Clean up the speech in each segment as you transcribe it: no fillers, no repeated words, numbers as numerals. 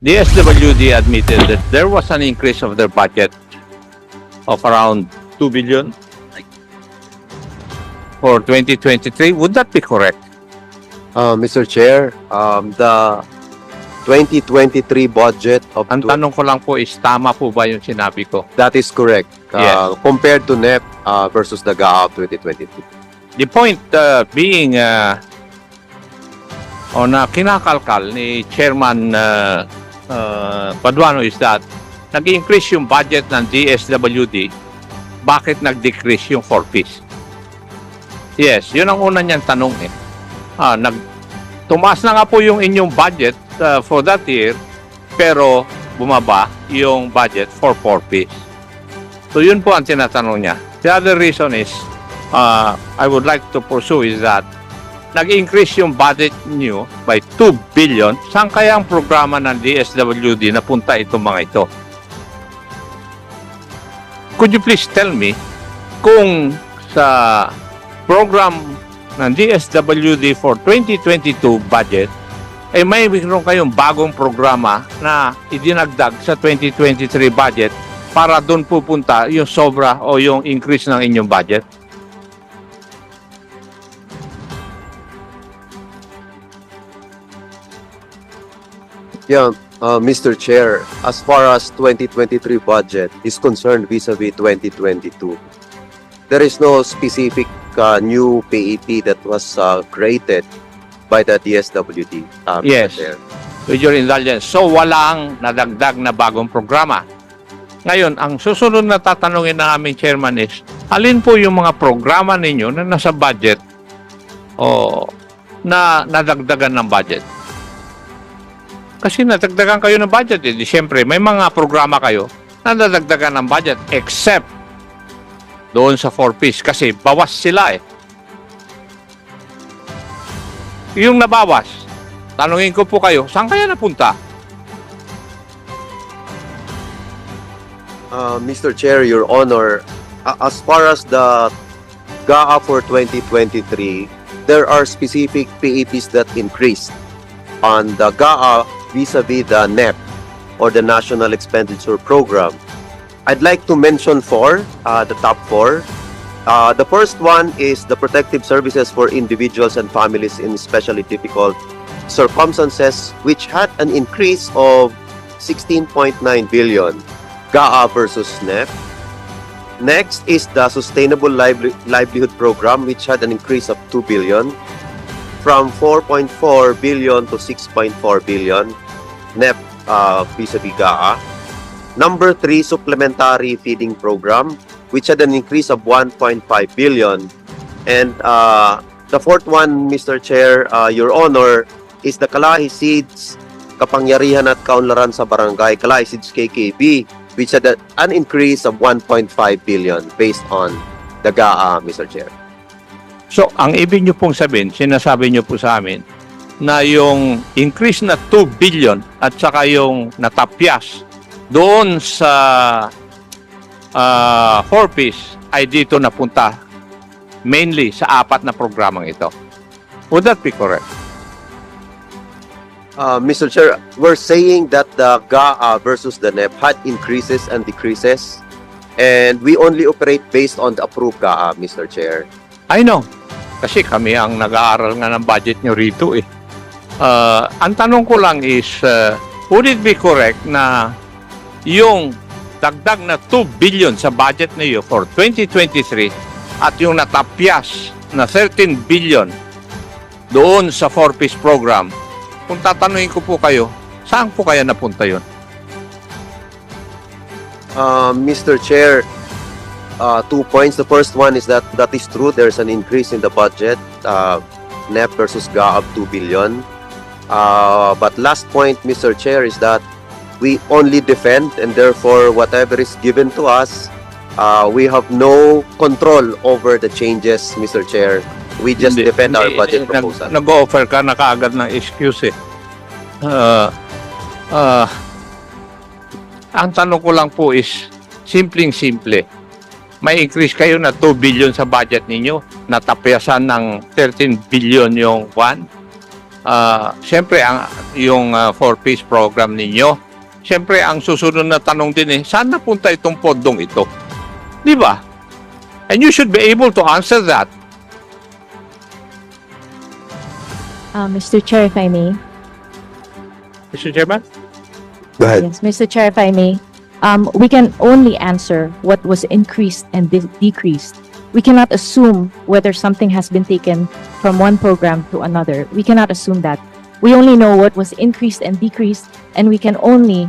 DSWD admitted that there was an increase of their budget of around 2 billion for 2023. Would that be correct? Mr. Chair, the 2023 budget of Ang tanong ko lang po is, tama po ba yung sinabi ko? that is correct. Yes. Compared to NEP versus the GAA of 2022. The point being na kinakalkal ni Chairman Paduano is that nag-increase yung budget ng DSWD, bakit nag-decrease yung 4Ps? Yes, yun ang una niyang tanong eh. Tumaas na nga po yung inyong budget for that year, pero bumaba yung budget for 4Ps. So yun po ang tinatanong niya. The other reason is, I would like to pursue is that nag-increase yung budget nyo by 2 billion. Saan kaya ang programa ng DSWD na punta itong mga ito? Could you please tell me kung sa program ng DSWD for 2022 budget ay mayroon kayong bagong programa na idinagdag sa 2023 budget para doon pupunta yung sobra o yung increase ng inyong budget? Yeah, Mr. Chair, as far as 2023 budget is concerned vis-a-vis 2022, there is no specific new PEP that was created by the DSWD. Mr. Yes. Chair. With your indulgence. So, walang nadagdag na bagong programa. Ngayon, ang susunod na tatanungin ng aming chairman is, alin po yung mga programa ninyo na nasa budget o na nadagdagan ng budget? Kasi nadagdagan kayo ng budget. Eh. Siyempre, may mga programa kayo na nadagdagan ng budget except doon sa 4Ps kasi bawas sila eh. Yung nabawas, tanungin ko po kayo, saan kaya napunta? Mr. Chair, Your Honor, as far as the GAA for 2023, there are specific PEPs that increased on the GAA vis-a-vis the NEP or the National Expenditure Program. I'd like to mention the top four. The first one is the protective services for individuals and families in especially difficult circumstances, which had an increase of 16.9 billion GAA versus NEP. Next is the Sustainable Livelihood Program, which had an increase of 2 billion from 4.4 billion to 6.4 billion NEP vis-a-vis GAA. Number 3, Supplementary Feeding Program, which had an increase of 1.5 billion. And the fourth one, Mr. Chair, Your Honor, is the Kalahi Seeds Kapangyarihan at Kaunlaran sa Barangay, Kalahi Seeds KKB, which had an increase of 1.5 billion based on the GAA, Mr. Chair. So, ang ibig nyo pong sabihin, sinasabi nyo po sa amin, na yung increase na 2 billion at saka yung natapyas doon sa 4Ps ay dito napunta mainly sa 4 na programang ito. Would that be correct? Mr. Chair, we're saying that the GAA versus the NEP had increases and decreases, and we only operate based on the approved GAA, Mr. Chair. I know. Kasi kami ang nag-aaral nga ng budget nyo rito eh. Ang tanong ko lang is, would it be correct na yung dagdag na 2 billion sa budget niyo for 2023 at yung natapyas na 13 billion doon sa 4Ps program, kung tatanungin ko po kayo, saan po kaya napunta yun? Mr. Chair, 2 points. The first one is that is true. There's an increase in the budget, NEP versus GAA of 2 billion. But last point, Mr. Chair, is that we only defend, and therefore whatever is given to us, we have no control over the changes, Mr. Chair. We just defend our budget proposal. Nag-offer ka na kaagad ng excuse eh. Ang tanong ko lang po is, simpleng-simple. May increase kayo na 2 billion sa budget ninyo, natapyasan ng 13 billion yung siyempre, yung 4-piece program ninyo, siyempre, ang susunod na tanong din saan napunta itong pondong ito? Di ba? And you should be able to answer that. Mr. Chair, if I may. Mr. Chairman? Go ahead. Yes, Mr. Chair, if I may. We can only answer what was increased and decreased. We cannot assume whether something has been taken from one program to another. We cannot assume that. We only know what was increased and decreased, and we can only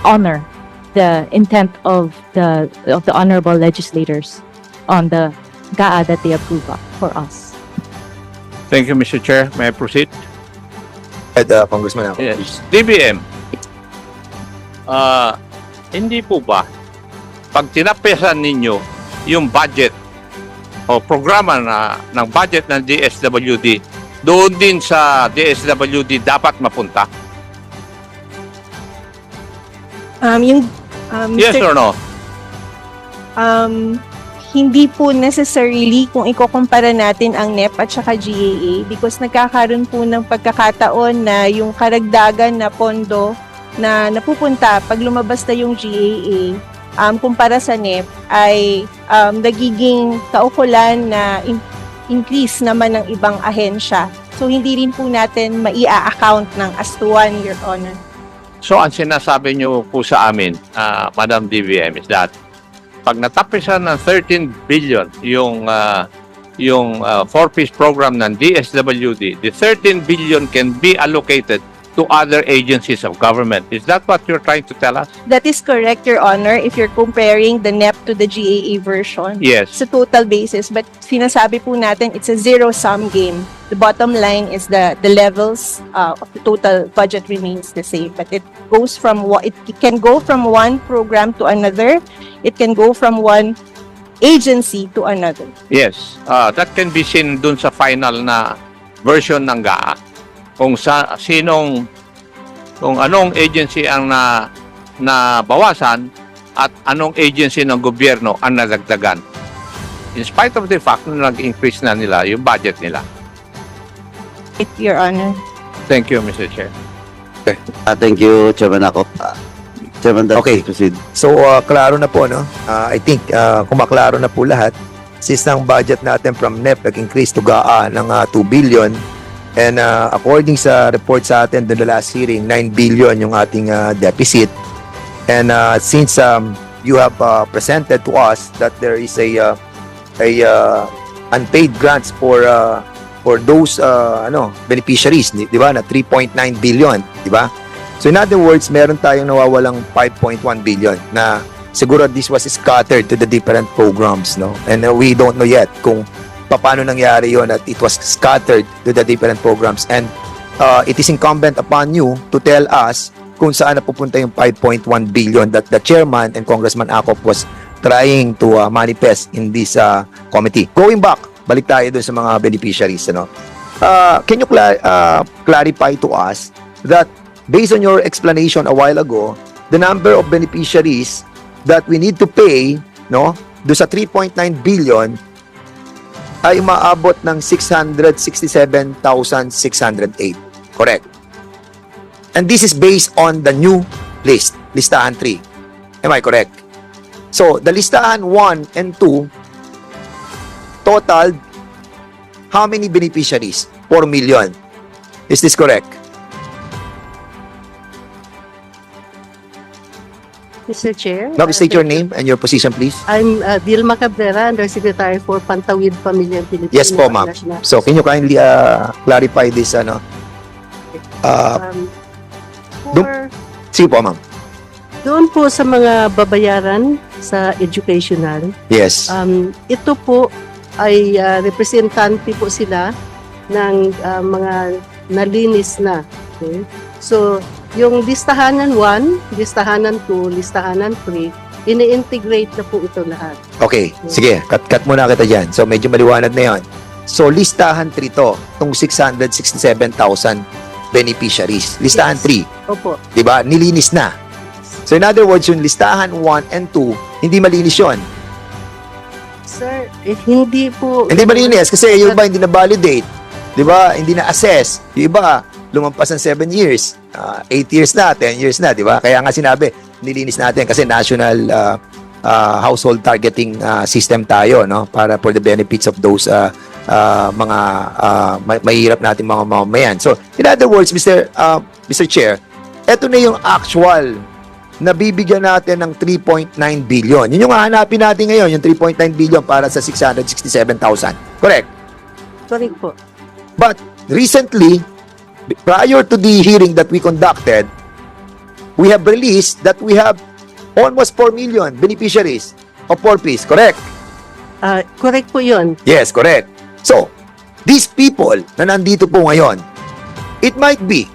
honor the intent of the honorable legislators on the GAA that they approve for us. Thank you, Mr. Chair. May I proceed? Congressman. Yes. DBM. Hindi po ba pag tinapesan ninyo yung budget o programa ng budget ng DSWD, doon din sa DSWD dapat mapunta? Yes or no? Hindi po necessarily kung ikukumpara natin ang NEP at saka GAA because nagkakaroon po ng pagkakataon na yung karagdagan na pondo na napupunta pag lumabas na yung GAA kumpara sa NEP ay nagiging kaukulan na increase naman ng ibang ahensya. So hindi rin po natin maia-account ng as to one, Your Honor. So ang sinasabi nyo po sa amin, Madam DBM, is that pag natapisan ng 13 billion yung 4-piece program ng DSWD, the 13 billion can be allocated to other agencies of government. Is that what you're trying to tell us? That is correct, Your Honor, if you're comparing the NEP to the GAA version. Yes. Sa total basis, but sinasabi po natin it's a zero-sum game. The bottom line is the levels of the total budget remains the same, but it goes from it can go from one program to another. It can go from one agency to another. Yes. That can be seen dun sa final na version ng GAA. Kung anong agency ang nabawasan at anong agency ng gobyerno ang nadagdagan. In spite of the fact na nag-increase na nila yung budget nila. Your Honor. Thank you, Mr. Chair. Thank you, Chairman Akop. Chairman, Okay. proceed. So, klaro na po, no? I think, kumaklaro na po lahat. Since ang budget natin from NEP nag-increase to GAA ng 2 billion. And according sa report sa atin doon the last hearing, 9 billion yung ating deficit. And since you have presented to us that there is a unpaid grants for those beneficiaries, di ba, na 3.9 billion, di ba? So in other words, meron tayong nawawalang 5.1 billion na siguro this was scattered to the different programs, no? And we don't know yet kung paano nangyari yon at it was scattered to the different programs. And it is incumbent upon you to tell us kung saan napupunta yung 5.1 billion that the chairman and Congressman Acop was trying to manifest in this committee. Going back, balik tayo dun sa mga beneficiaries. Can you clarify to us that based on your explanation a while ago, the number of beneficiaries that we need to pay, no, do sa 3.9 billion ay umaabot ng 667,608. Correct. And this is based on the new list, listahan 3. Am I correct? So, the listahan 1 and 2 totaled how many beneficiaries? 4 million. Is this correct? Mr. Chair. Now, state your name and your position, please. I'm Dilma Cabrera, Undersecretary for Pantawid Pamilya and Pilipino. Yes po, ma'am. National- So, can you kindly clarify this, sige po, ma'am. Doon po sa mga babayaran sa educational, Yes. ito po ay representante po sila ng mga nalinis na. Okay? So, yung listahanan 1, listahanan 2, listahanan 3, ini-integrate na po ito lahat. Okay, sige, cut muna kita dyan. So, medyo maliwanag na yon. So, listahan 3 to, itong 667,000 beneficiaries. Listahan Yes. 3, Opo. di ba? Nilinis na. So, in other words, yung listahan 1 and 2, hindi malinis yon. Sir, hindi po... Hindi malinis kasi yung iba hindi na validate. Di ba? Hindi na assess. Yung iba, lumampas ng 7 years, 8 years na, 10 years na, di ba? Kaya nga sinabi, nilinis natin kasi national household targeting system tayo, no? Para for the benefits of those mga mahirap natin mga mamamayan. So, in other words, Mr. Chair, eto na yung actual na bibigyan natin ng 3.9 billion. Yun yung hahanapin natin ngayon, yung 3.9 billion para sa 667,000. Correct? Correct po. But recently, prior to the hearing that we conducted, we have released that we have almost 4 million beneficiaries of 4Ps. Correct? Correct po yun. Yes, correct. So, these people na nandito po ngayon, it might be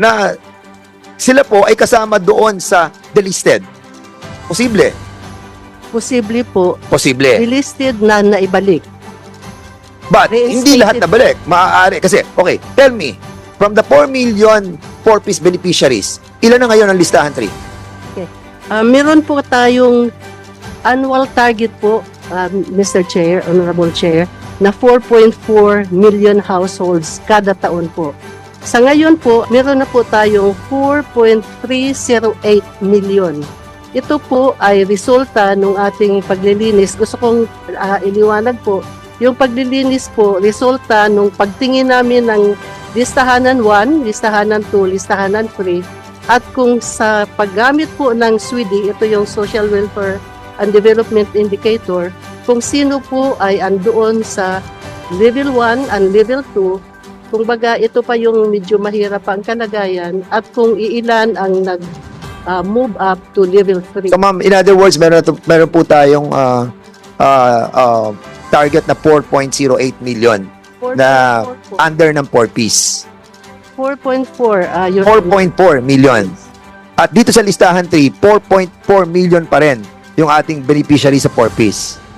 na sila po ay kasama doon sa delisted. Posible. Posible po. Posible. Delisted na naibalik. But hindi lahat nabalik. Maaari. Kasi, okay, tell me, from the 4 million 4Ps beneficiaries, ilan na ngayon ang listahan 3? Meron po tayong annual target po, Mr. Chair, Honorable Chair, na 4.4 million households kada taon po. Sa ngayon po, meron na po tayong 4.308 million. Ito po ay resulta ng ating paglilinis. Gusto kong iliwanag po, yung paglilinis po, resulta nung pagtingin namin ng listahanan 1, listahanan 2, listahanan 3, at kung sa paggamit po ng SWIDI, ito yung Social Welfare and Development Indicator, kung sino po ay andoon sa level 1 and level 2, kung baga ito pa yung medyo mahirap ang kalagayan, at kung iilan ang nag-move up to level 3. So ma'am, in other words, meron po tayong target na 4.08 million na under ng 4Ps. 4.4. 4.4 million. At dito sa listahan 3, 4.4 million pa rin yung ating beneficiary sa 4Ps.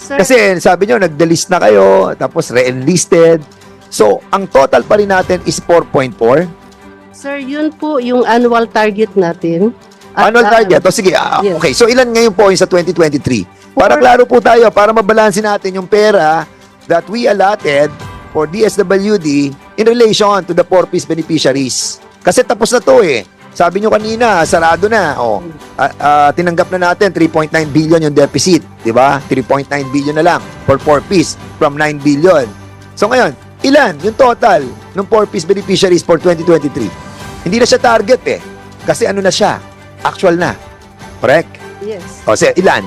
Sir, Kasi sabi nyo, nag-delist na kayo, tapos re-enlisted. So, ang total pa rin natin is 4.4. sir, yun po yung annual target natin. At, Annual target. O sige, yes. okay. So, ilan ngayon po yung sa 2023? Para klaro po tayo, para mabalansin natin yung pera that we allotted for DSWD in relation to the 4Ps beneficiaries. Kasi tapos na to eh. Sabi nyo kanina, sarado na. Tinanggap na natin 3.9 billion yung deficit. Diba? 3.9 billion na lang for 4Ps from 9 billion. So ngayon, ilan yung total ng 4Ps beneficiaries for 2023? Hindi na siya target eh. Kasi ano na siya? Actual na. Correct? Yes. O sige, ilan?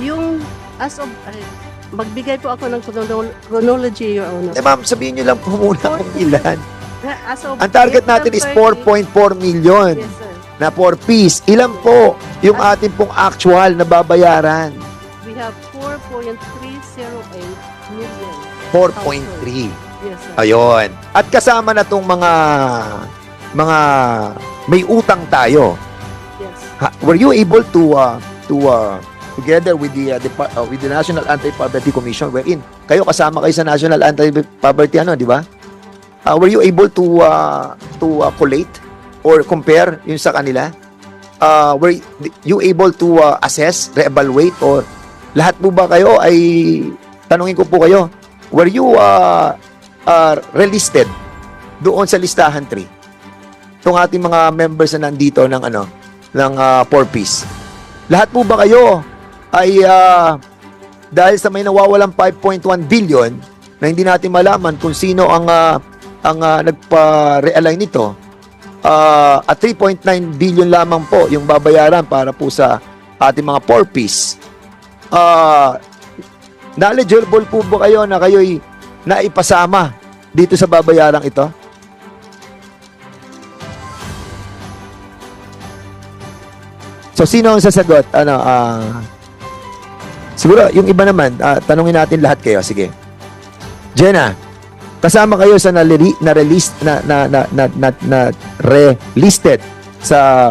Yung as of magbigay po ako ng chronology, Your Honor. Ma'am, sabihin nyo lang po muna kung ilan. As of Ang target natin is 4.4 million Yes, sir. na 4Ps. Ilan po yung ating pong actual na babayaran? We have 4.308 million. 4.3. Yes, sir. Ayun. At kasama na tong mga may utang tayo. Yes. Were you able to together with the National Anti-Poverty Commission, wherein kayo kasama kayo sa National Anti-Poverty di ba? Were you able to collate or compare yun sa kanila? Were you able to assess, re-evaluate, or lahat po ba kayo ay, tanungin ko po kayo, were you relisted doon sa listahan 3? Itong ating mga members na nandito ng 4Ps. Lahat po ba kayo ay dahil sa may nawawalang 5.1 billion na hindi natin malaman kung sino ang nagpa-realign nito, at 3.9 billion lamang po yung babayaran para po sa ating mga 4Ps. Knowledgeable po ba kayo na kayo'y naipasama dito sa babayarang ito? So, sino ang sasagot? Siguro, yung iba naman, tanungin natin lahat kayo. Sige. Jenna, kasama kayo sa na-release na relisted sa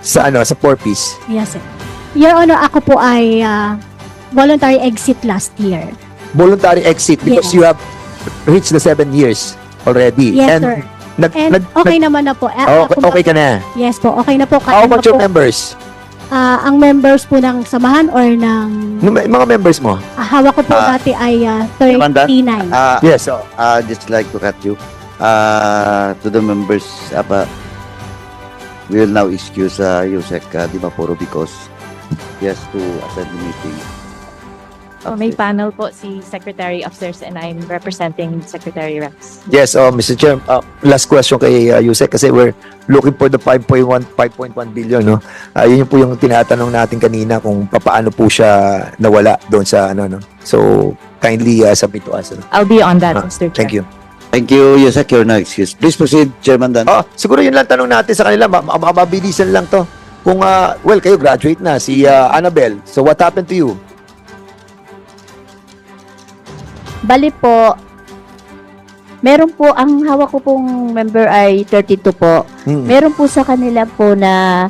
4Ps. Yes, sir. Your Honor, ako po ay voluntary exit last year. Voluntary exit because Yes. you have reached the 7 years already. Yes, And sir. And okay naman na po. okay ka na. Yes po, okay na po. How Kaya about na your po. members? Ang members po ng samahan or ng Mga members mo? hawak ko po dati ay 39. Yes, so, Just like to cut you. To the members, we will now excuse Yusek Di Mapuro because he has to attend the meeting. May panel po si Secretary upstairs and I'm representing Secretary Rex. yes, Mr. Chair, last question kay Yusek kasi we're looking for the 5.1 billion, no? Yun po yung tinatanong natin kanina kung paano po siya nawala doon sa ano, no? So, kindly submit to us. Ano? I'll be on that, Ah, Mr. Chair. Thank you. Thank you, Yusek. You're now excused. Please proceed, Chairman Dan. Siguro yun lang tanong natin sa kanila, mabilisan lang to. Kung, well, kayo graduate na, si Annabel. So, what happened to you? Bali po, meron po, ang hawak ko pong member ay 32 po. Meron po sa kanila po na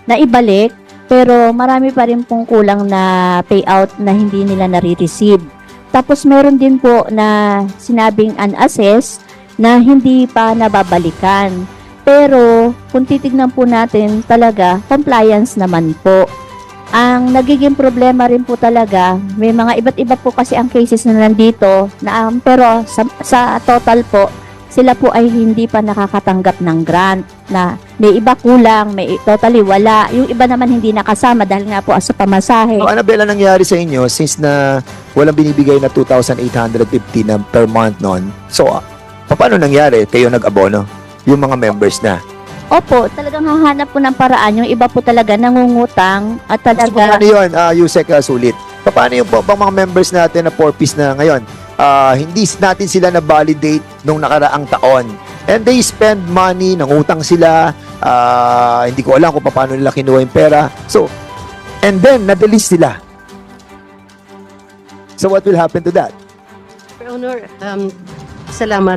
naibalik, pero marami pa rin pong kulang na payout na hindi nila nare-receive. Tapos meron din po na sinabing unassessed na hindi pa nababalikan. Pero kung titignan po natin talaga, compliance naman po. Ang nagiging problema rin po talaga, may mga iba't iba po kasi ang cases na nandito, pero sa total po, sila po ay hindi pa nakakatanggap ng grant na may iba kulang, may totally wala. Yung iba naman hindi nakasama dahil nga po sa pamasahe. So, Annabel, ang nangyari sa inyo since na walang binibigay na 2,850 na per month noon? So, paano nangyari? Kayo nag-abono? Yung mga members na? Opo, talagang hahanap po ng paraan. Yung iba po talaga nangungutang at So, talaga... paano yun, Yusek Sulit? Paano yung po, mga members natin na 4-piece na ngayon? Hindi natin sila na-validate nung nakaraang taon. And they spend money, nangutang sila, hindi ko alam kung paano nila kinuha yung pera. So, and then, na-delete sila. So, what will happen to that? Your Honor, salamat.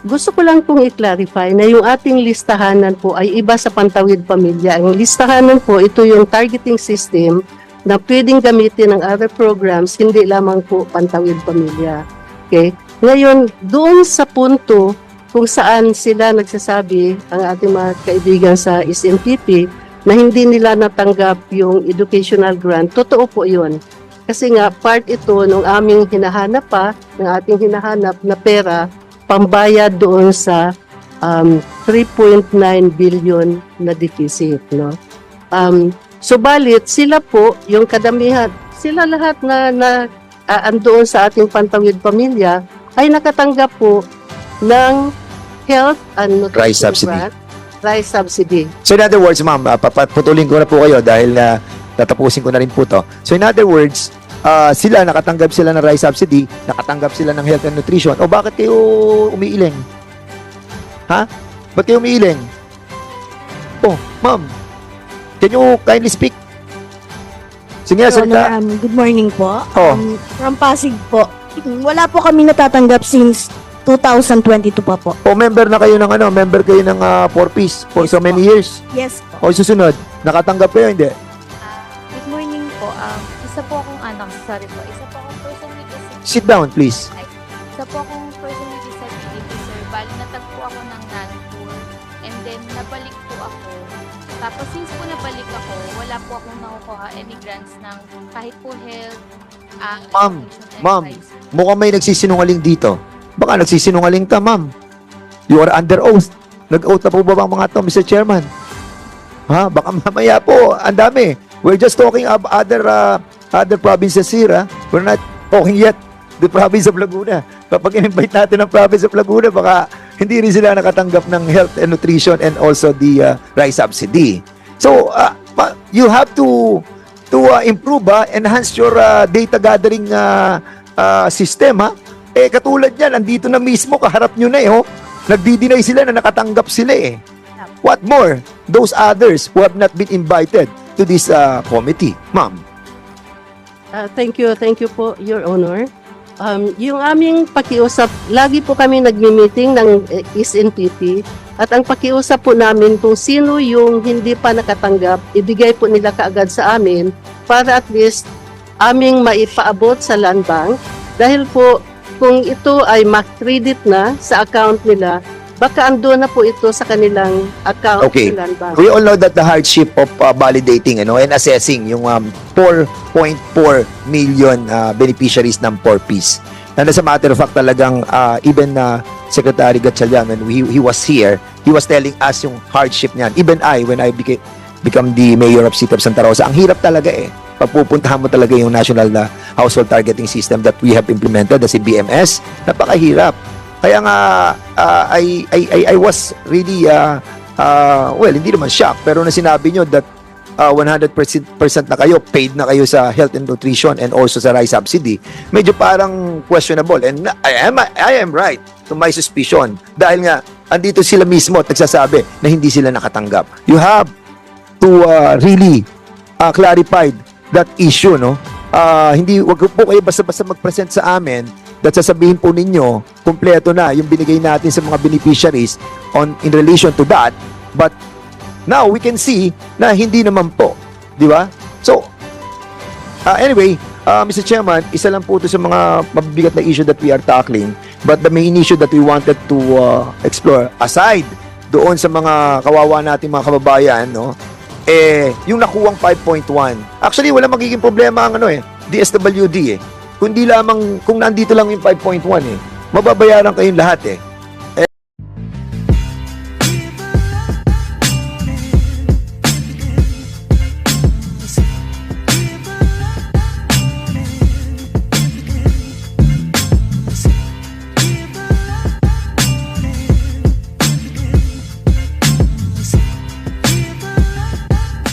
Gusto ko lang pong i-clarify na yung ating listahanan po ay iba sa Pantawid Pamilya. Ang listahanan po, ito yung targeting system na pwedeng gamitin ng other programs, hindi lamang po Pantawid Pamilya. Okay? Ngayon, doon sa punto kung saan sila nagsasabi, ang ating mga kaibigan sa SMPP, na hindi nila natanggap yung educational grant, totoo po yun. Kasi nga, part ito ng aming hinahanap pa, ng ating hinahanap na pera, pambayad doon sa 3.9 billion na deficit, no? Subalit sila po, yung kadamihan, sila lahat na andoon sa ating Pantawid Pamilya ay nakatanggap po ng health and nutrition Rice subsidy. grant, rice subsidy. So, in other words, ma'am, papatulin ko na po kayo dahil tatapusin ko na rin po to. So, in other words, nakatanggap sila ng rice subsidy, nakatanggap sila ng health and nutrition. O bakit kayo umiiling? Ha? Ba't kayo umiiling? Oh, ma'am, can you kindly speak? Sige, salita. Good morning po. Oh. From Pasig po. Wala po kami natatanggap since 2022 pa po. O member na kayo ng member kayo ng 4-piece for so many years. Yes po. O susunod, nakatanggap kayo, hindi? Good morning po. Isa po akong sorry po. Isa po akong person with disability. Sit down, please. Isa po akong person with disability, sir. Bali, natagpo ako ng non-poor. And then, nabalik po ako. Tapos, since po nabalik ako, wala po akong nakukuha any grants ng kahit po health, Ma'am, education, and ma'am. rice. Mukhang may nagsisinungaling dito. Baka nagsisinungaling ka, ma'am. You are under oath. Nag-oath na po ba bang mga to, Mr. Chairman? Ha? Baka mamaya po, ang dami. We're just talking of other provinces here, ha? We're not talking yet the province of Laguna. Kapag in-invite natin ang province of Laguna, baka hindi rin sila nakatanggap ng health and nutrition and also the rice subsidy. So, you have to improve, enhance your data gathering system, ha? Katulad yan, andito na mismo, kaharap nyo na nagdi-deny sila na nakatanggap sila What more? Those others who have not been invited to this committee. Ma'am. Thank you po, Your Honor. Yung aming pakiusap, lagi po kami nagmi-meeting ng SNPP at ang pakiusap po namin kung sino yung hindi pa nakatanggap, ibigay po nila kaagad sa amin para at least aming maipaabot sa land bank dahil po kung ito ay ma-credit na sa account nila, baka ando na po ito sa kanilang account. Okay. Land Bank. We all know that the hardship of validating and assessing yung 4.4 million beneficiaries ng 4Ps. And as a matter of fact, talagang even Secretary Gatchalian, when he was here, he was telling us yung hardship niyan. Even I, when I become the mayor of City of Santa Rosa, ang hirap talaga pagpupuntahan mo talaga yung national household targeting system that we have implemented, the CBMS, napakahirap. Kaya nga, I was really, well, hindi naman shocked, pero na sinabi nyo that 100% na kayo, paid na kayo sa health and nutrition and also sa rice subsidy, medyo parang questionable. And I am right to my suspicion. Dahil nga, andito sila mismo at nagsasabi na hindi sila nakatanggap. You have to really clarify that issue, no? Wag po kayo basta-basta mag-present sa amin that sasabihin po ninyo, kumpleto na yung binigay natin sa mga beneficiaries in relation to that, but now we can see na hindi naman po, di ba? So, anyway, Mr. Chairman, isa lang po ito sa mga mabibigat na issue that we are tackling, but the main issue that we wanted to explore, aside doon sa mga kawawa nating mga kababayan, no? Yung nakuwang 5.1. Actually, wala magiging problema ang DSWD Kundi lamang kung nandito lang yung 5.1 mababayaran kayong lahat